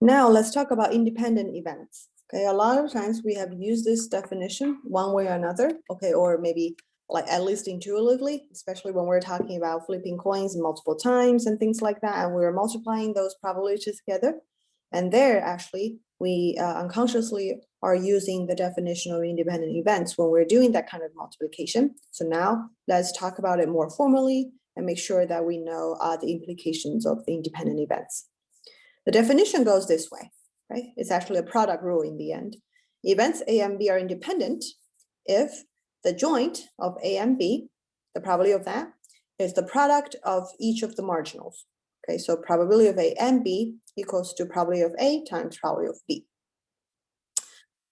Now let's talk about independent events. Okay, a lot of times we have used this definition one way or another, okay, or maybe like at least intuitively, especially when we're talking about flipping coins multiple times and things like that, and we're multiplying those probabilities together. And there, actually, we unconsciously are using the definition of independent events when we're doing that kind of multiplication. So now let's talk about it more formally and make sure that we know the implications of the independent events. The definition goes this way, right? It's actually a product rule in the end. Events A and B are independent if the joint of A and B, the probability of that, is the product of each of the marginals. Okay, so probability of A and B equals to probability of A times probability of B.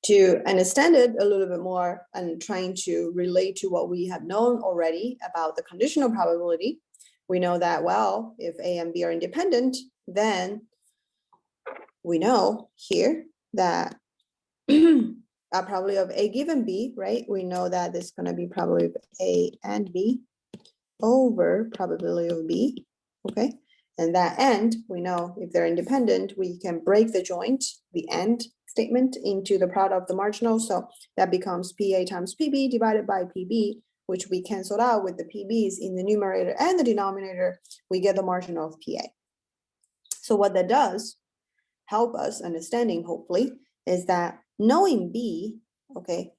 To understand it a little bit more and trying to relate to what we have known already about the conditional probability, we know that, well, if A and B are independent, then we know here that probability of A given B, right? We know that this is going to be probability of A and B over probability of B, okay? And that end, we know if they're independent, we can break the joint, the end statement, into the product of the marginal. So that becomes PA times PB divided by PB, which we canceled out with the PBs in the numerator and the denominator. We get the marginal of PA. So what that does help us understanding, hopefully, is that knowing B, okay,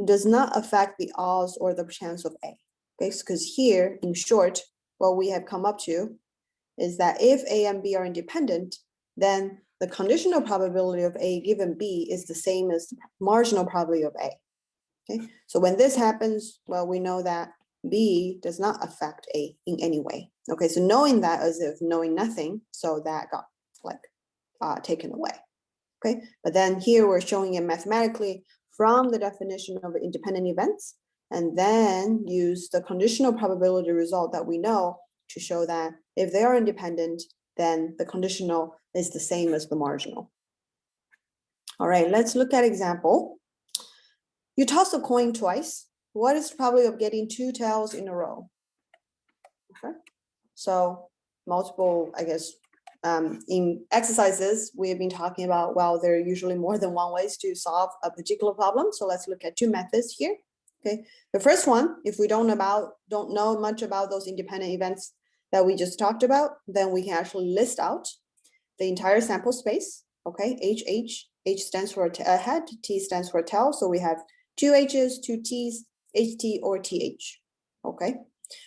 does not affect the odds or the chance of A. Okay, because here, in short, what we have come up to is that if A and B are independent, then the conditional probability of A given B is the same as the marginal probability of A. Okay, so when this happens, well, we know that B does not affect A in any way. Okay, so knowing that as if knowing nothing, so that got like taken away. Okay, but then here we're showing it mathematically from the definition of independent events, and then use the conditional probability result that we know to show that if they are independent, then the conditional is the same as the marginal. All right, let's look at example. You toss a coin twice. What is the probability of getting 2 tails in a row? Okay, so multiple, I guess, in exercises, we have been talking about, well, there are usually more than one ways to solve a particular problem. So let's look at 2 methods here. Okay, the first one, if we don't know much about those independent events that we just talked about, then we can actually list out the entire sample space. Okay, H stands for head, T stands for tail. So we have 2 H's, 2 T's, HT or TH. Okay,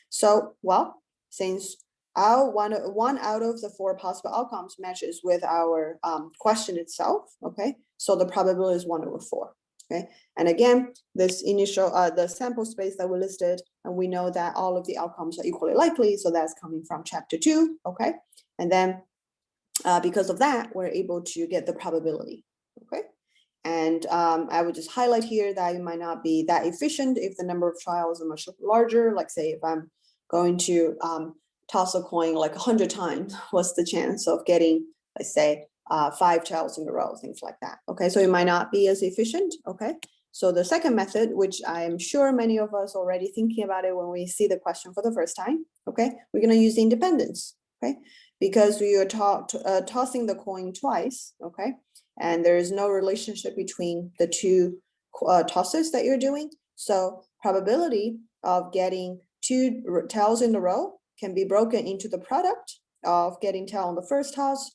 so, well, since one out of the 4 possible outcomes matches with our question itself, okay, so the probability is 1/4. Okay, and again, this initial the sample space that we listed, and we know that all of the outcomes are equally likely, so that's coming from chapter 2. Okay, and then because of that, we're able to get the probability. Okay, and I would just highlight here that it might not be that efficient if the number of trials are much larger. Like, say, if I'm going to toss a coin like 100 times, what's the chance of getting, let's say, 5 tails in a row, things like that. Okay, so it might not be as efficient. Okay, so the second method, which I'm sure many of us already thinking about it when we see the question for the first time. Okay, we're going to use the independence. Okay, because we are tossing the coin twice. Okay, and there is no relationship between the 2 tosses that you're doing. So probability of getting 2 tails in a row can be broken into the product of getting tail on the first toss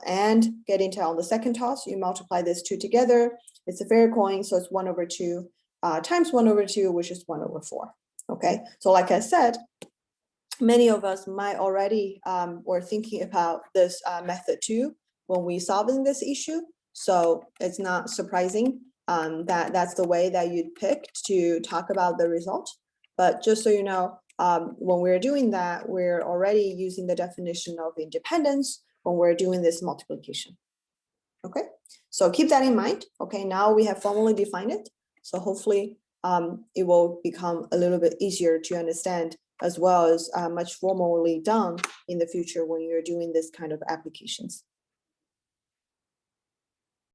and getting tail on the second toss. You multiply these 2 together. It's a fair coin, so it's 1/2 times 1/2, which is 1/4. Okay, so like I said, many of us might already were thinking about this method too when we solving this issue. So it's not surprising that that's the way that you'd pick to talk about the result. But just so you know, when we're doing that, we're already using the definition of independence when we're doing this multiplication. Okay, so keep that in mind. Okay, now we have formally defined it. So hopefully it will become a little bit easier to understand, as well as much formally done in the future when you're doing this kind of applications.